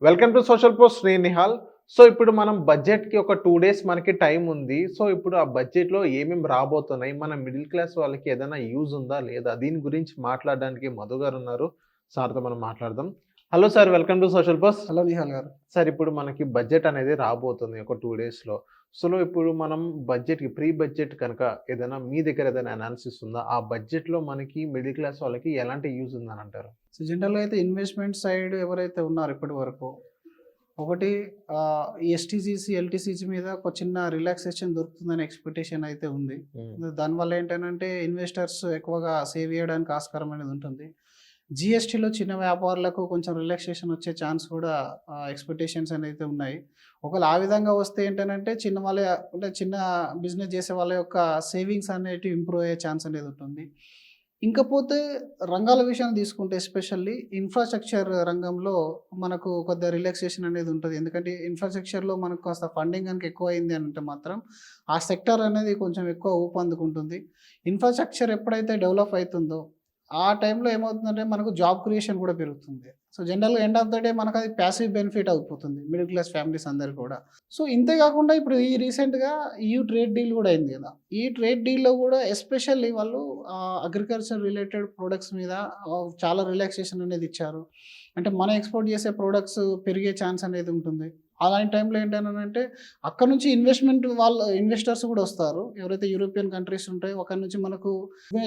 Welcome to Social post. నేను Nihal. So ఇప్పుడు మనం బడ్జెట్‌కి ఒక 2 డేస్ మనకి టైం ఉంది. సో ఇప్పుడు ఆ బడ్జెట్‌లో ఏమేమి రాబోతున్నాయి? మన మిడిల్ క్లాస్ వాళ్ళకి ఏదైనా యూజ్ ఉందా? లేదా? దీని గురించి మాట్లాడడానికి మధు గారు ఉన్నారు. సార్‌తో మనం మాట్లాడదాం. Hello sir, welcome to Social Post. Hello Nihal గారు. సార్ ఇప్పుడు మనకి బడ్జెట్ అనేది రాబోతుంది ఒక 2 డేస్‌లో. సో ఇప్పుడు మనం బడ్జెట్‌కి ప్రీ బడ్జెట్ కనుక ఏదైనా మీ దగ్గర ఏదైనా అనాలిసిస్ ఉందా? ఆ బడ్జెట్‌లో మనకి మిడిల్ క్లాస్ వాళ్ళకి ఎలాంటి యూజ్ ఉందని అంటారు? సో జనరల్‌గా అయితే ఇన్వెస్ట్‌మెంట్ సైడ్ ఎవరైతే ఉన్నారో ఇప్పటి వరకు ఒకటి ఎస్‌టీసీసీ, ఎల్‌టీసీసీ మీద ఒక చిన్న రిలాక్సేషన్ దొరుకుతుందనే ఎక్స్‌పెక్టేషన్ అయితే ఉంది. దానివల్ల ఏంటనంటే ఇన్వెస్టర్స్ ఎక్కువగా సేవ్ చేయడానికి ఆస్కారం అనేది ఉంటుంది. జీఎస్టీలో చిన్న వ్యాపారులకు కొంచెం రిలాక్సేషన్ వచ్చే ఛాన్స్ కూడా ఎక్స్‌పెక్టేషన్స్ అయితే ఉన్నాయి. ఒకవేళ ఆ విధంగా వస్తే ఏంటనంటే చిన్న బిజినెస్ చేసే వాళ్ళ యొక్క సేవింగ్స్ అనేటివి ఇంప్రూవ్ అయ్యే ఛాన్స్ అనేది ఉంటుంది. ఇంకపోతే రంగాల విషయాన్ని తీసుకుంటే ఎస్పెషల్లీ ఇన్‌ఫ్రాస్ట్రక్చర్ రంగంలో మనకు కొద్దిగా రిలాక్సేషన్ అనేది ఉంటది. ఎందుకంటే ఇన్‌ఫ్రాస్ట్రక్చర్‌లో మనకు కాస్త ఫండింగ్ గనుక ఎక్కువయింది అనంటే మాత్రం ఆ సెక్టార్ అనేది కొంచెం ఎక్కువ ఊపందుకుంటుంది. ఇన్‌ఫ్రాస్ట్రక్చర్ ఎప్పుడైతే డెవలప్ అయితుందో ఆ టైంలో ఏమవుతుందంటే మనకు జాబ్ క్రియేషన్ కూడా పెరుగుతుంది. సో జనరల్‌గా ఎండ్ ఆఫ్ ద డే మనకది ప్యాసివ్ బెనిఫిట్ అయిపోతుంది మిడిల్ క్లాస్ ఫ్యామిలీస్ అందరికి కూడా. సో ఇంతే కాకుండా ఇప్పుడు ఈ రీసెంట్‌గా ఈయూ ట్రేడ్ డీల్ కూడా అయింది కదా! ఈ ట్రేడ్ డీల్‌లో కూడా ఎస్పెషల్లీ వాళ్ళు అగ్రికల్చర్ రిలేటెడ్ ప్రొడక్ట్స్ మీద చాలా రిలాక్సేషన్ అనేది ఇచ్చారు. అంటే మనం ఎక్స్‌పోర్ట్ చేసే ప్రొడక్ట్స్ పెరిగే ఛాన్స్ అనేది ఉంటుంది. అలాంటి టైంలో ఏంటనంటే అక్కడ నుంచి ఇన్వెస్టర్స్ కూడా వస్తారు. ఎవరైతే యూరోపియన్ కంట్రీస్ ఉంటాయో అక్కడి నుంచి మనకు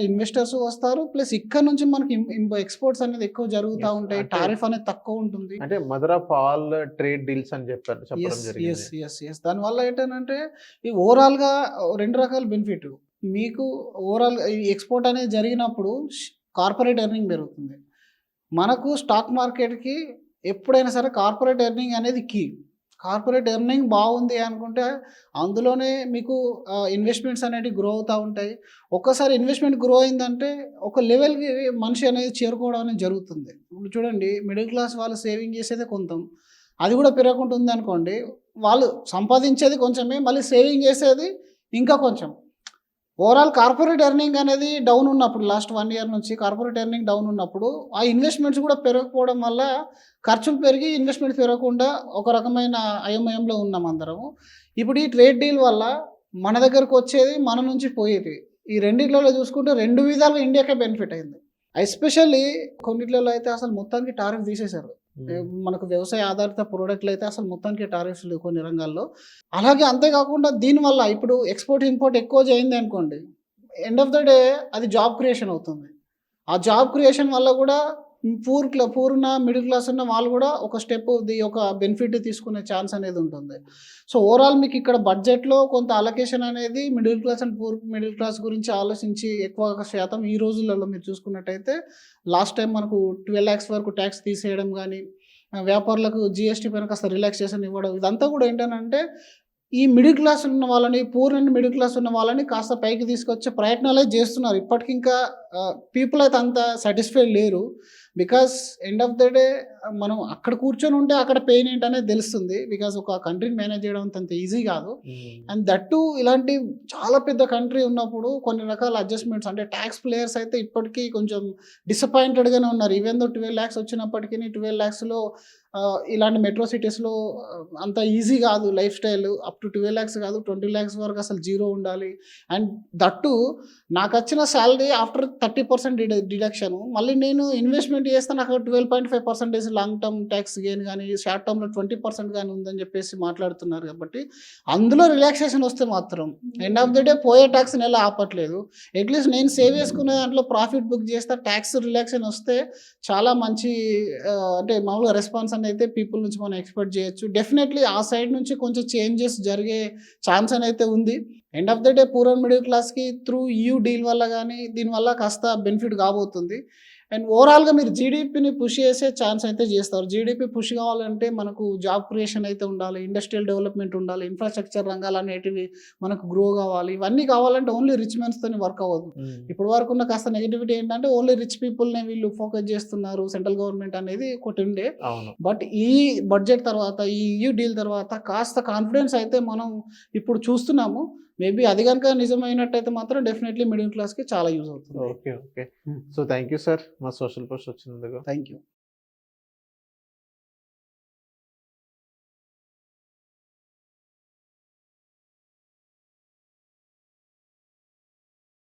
ఇన్వెస్టర్స్ వస్తారు. ప్లస్ ఇక్కడ నుంచి మనకి ఎక్స్‌పోర్ట్స్ అనేది ఎక్కువ జరుగుతా ఉంటాయి. టారిఫ్ అనేది తక్కువ ఉంటుంది. అంటే mother of all trade deals అని చెప్పడం జరిగింది. యెస్. దానివల్ల ఏంటనంటే ఈ ఓవరాల్‌గా 2 రకాల బెనిఫిట్. మీకు ఓవరాల్ ఈ ఎక్స్‌పోర్ట్ అనేది జరిగినప్పుడు కార్పొరేట్ ఎర్నింగ్ పెరుగుతుంది. మనకు స్టాక్ మార్కెట్‌కి ఎప్పుడైనా సరే కార్పొరేట్ ఎర్నింగ్ అనేది కీ. కార్పొరేట్ ఎర్నింగ్ బాగుంది అనుకుంటే అందులోనే మీకు ఇన్వెస్ట్మెంట్స్ అనేటివి గ్రో అవుతూ ఉంటాయి. ఒక్కసారి ఇన్వెస్ట్మెంట్ గ్రో అయిందంటే ఒక లెవెల్‌కి మనిషి అనేది చేరుకోవడం అనేది జరుగుతుంది. ఇప్పుడు చూడండి, మిడిల్ క్లాస్ వాళ్ళు సేవింగ్ చేసేదే కొంతం. అది కూడా పెరగకుండా ఉందనుకోండి, వాళ్ళు సంపాదించేది కొంచెమే, మళ్ళీ సేవింగ్ చేసేది ఇంకా కొంచెం. ఓవరాల్ కార్పొరేట్ ఎర్నింగ్ అనేది డౌన్ ఉన్నప్పుడు లాస్ట్ 1 ఇయర్ నుంచి కార్పొరేట్ ఎర్నింగ్ డౌన్ ఉన్నప్పుడు ఆ ఇన్వెస్ట్మెంట్స్ కూడా పెరగకపోవడం వల్ల ఖర్చులు పెరిగి ఇన్వెస్ట్మెంట్స్ పెరగకుండా ఒక రకమైన అయోమయంలో ఉన్నాం అందరము. ఇప్పుడు ఈ ట్రేడ్ డీల్ వల్ల మన దగ్గరకు వచ్చేది, మన నుంచి పోయేది. ఈ రెండిట్లలో చూసుకుంటే 2 విధాలుగా ఇండియాకే బెనిఫిట్ అయింది. ఎస్పెషల్లీ కొన్నిట్లలో అయితే అసలు మొత్తానికి టారిఫ్ తీసేశారు. మనకు వ్యవసాయ ఆధారిత ప్రోడక్ట్‌లు అయితే అసలు మొత్తానికి టారిఫ్స్ లేవు కొన్ని రంగాల్లో. అలాగే అంతేకాకుండా దీనివల్ల ఇప్పుడు ఎక్స్‌పోర్ట్, ఇంపోర్ట్ ఎక్కువ చేయింది అనుకోండి, ఎండ్ ఆఫ్ ద డే అది జాబ్ క్రియేషన్ అవుతుంది. ఆ జాబ్ క్రియేషన్ వల్ల కూడా పూర్ ఉన్న మిడిల్ క్లాస్ ఉన్న వాళ్ళు కూడా ఒక స్టెప్ ఒక బెనిఫిట్ తీసుకునే ఛాన్స్ అనేది ఉంటుంది. సో ఓవరాల్ మీకు ఇక్కడ బడ్జెట్‌లో కొంత అలొకేషన్ అనేది middle class and poor middle class గురించి ఆలోచించి ఎక్కువ శాతం ఈ రోజులలో మీరు చూసుకున్నట్టయితే లాస్ట్ టైం మనకు 12,00,000 వరకు ట్యాక్స్ తీసేయడం గానీ, వ్యాపారులకు జీఎస్టీ పైన కాస్త రిలాక్సేషన్ ఇవ్వడం, ఇదంతా కూడా ఏంటనంటే ఈ మిడిల్ క్లాస్ ఉన్న వాళ్ళని, పూర్ అండ్ మిడిల్ క్లాస్ ఉన్న వాళ్ళని కాస్త పైకి తీసుకొచ్చే ప్రయత్నాలే చేస్తున్నారు. ఇప్పటికింకా పీపుల్ అయితే అంత సాటిస్ఫైడ్ లేరు. Because end of the day మనం అక్కడ కూర్చొని ఉంటే అక్కడ పెయిన్ ఏంటనేది తెలుస్తుంది. బికాస్ ఒక కంట్రీని మేనేజ్ చేయడం అంత ఈజీ కాదు. అండ్ దట్ టూ ఇలాంటి చాలా పెద్ద కంట్రీ ఉన్నప్పుడు కొన్ని రకాల అడ్జస్ట్మెంట్స్, అంటే ట్యాక్స్ ప్లేయర్స్ అయితే ఇప్పటికీ కొంచెం డిసప్పాయింటెడ్‌గానే ఉన్నారు. ఈవెన్ దో 12,00,000 వచ్చినప్పటికీ 12,00,000లో ఇలాంటి మెట్రో సిటీస్‌లో అంత ఈజీ కాదు లైఫ్ స్టైల్. అప్ టు 12,00,000 కాదు, 20,00,000 వరకు అసలు జీరో ఉండాలి. అండ్ దట్ టూ నాకొచ్చిన సాలరీ ఆఫ్టర్ 30% డిడక్షన్, మళ్ళీ నేను ఇన్వెస్ట్మెంట్ చేస్తే నాకు 12.5% లాంగ్ టర్మ్ ట్యాక్స్ గెయిన్ కానీ, షార్ట్ టర్మ్‌లో 20% కానీ ఉందని చెప్పేసి మాట్లాడుతున్నారు. కాబట్టి అందులో రిలాక్సేషన్ వస్తే మాత్రం ఎండ్ ఆఫ్ ద డే పోయే ట్యాక్స్ నెల ఆపట్లేదు. అట్లీస్ట్ నేను సేవ్ చేసుకునే దాంట్లో ప్రాఫిట్ బుక్ చేస్తే ట్యాక్స్ రిలాక్సేషన్ వస్తే చాలా మంచి అంటే మామూలుగా రెస్పాన్స్ అయితే పీపుల్ నుంచి మనం ఎక్స్పెక్ట్ చేయొచ్చు. డెఫినెట్లీ ఆ సైడ్ నుంచి కొంచెం చేంజెస్ జరిగే ఛాన్స్ అయితే ఉంది. End of the day poor and middle క్లాస్‌కి త్రూ ఈయూ డీల్ వల్ల కానీ దీనివల్ల కాస్త బెనిఫిట్ కాబోతుంది. అండ్ ఓవరాల్‌గా మీరు జీడీపీని పుష్ చేసే ఛాన్స్ అయితే చేస్తారు. జీడీపీ పుష్ కావాలంటే మనకు జాబ్ క్రియేషన్ అయితే ఉండాలి, ఇండస్ట్రియల్ డెవలప్మెంట్ ఉండాలి, ఇన్‌ఫ్రాస్ట్రక్చర్ రంగాలు అనేటివి మనకు గ్రో కావాలి. ఇవన్నీ కావాలంటే ఓన్లీ రిచ్ మెన్స్‌తోని వర్క్ అవ్వదు. ఇప్పటి వరకు ఉన్న కాస్త నెగటివిటీ ఏంటంటే ఓన్లీ రిచ్ పీపుల్‌నే వీళ్ళు ఫోకస్ చేస్తున్నారు సెంట్రల్ గవర్నమెంట్ అనేది ఒకటి ఉండే. బట్ ఈ బడ్జెట్ తర్వాత, ఈ ఈయూ డీల్ తర్వాత కాస్త కాన్ఫిడెన్స్ అయితే మనం ఇప్పుడు చూస్తున్నాము. మేబీ అది కనుక నిజమైనట్టయితే మాత్రం డెఫినెట్లీ మిడిల్ క్లాస్‌కి చాలా యూజ్ అవుతుంది. Okay. So thank you sir మా సోషల్ పోస్ట్ వచ్చినందుకు. Thank you.